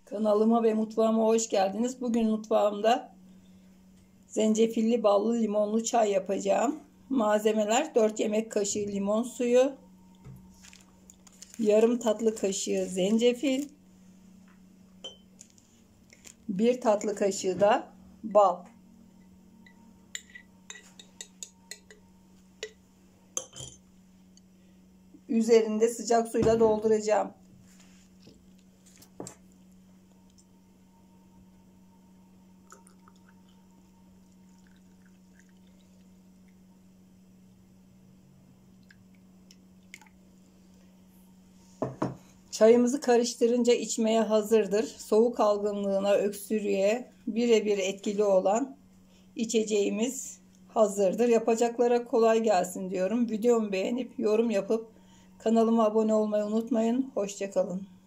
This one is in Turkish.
Kanalıma ve mutfağıma hoş geldiniz. Bugün mutfağımda zencefilli ballı limonlu çay yapacağım. Malzemeler: 4 yemek kaşığı limon suyu, yarım tatlı kaşığı zencefil, 1 tatlı kaşığı da bal. Üzerinde sıcak suyla dolduracağım. Çayımızı karıştırınca içmeye hazırdır. Soğuk algınlığına, öksürüğe birebir etkili olan içeceğimiz hazırdır. Yapacaklara kolay gelsin diyorum. Videomu beğenip yorum yapıp kanalıma abone olmayı unutmayın. Hoşça kalın.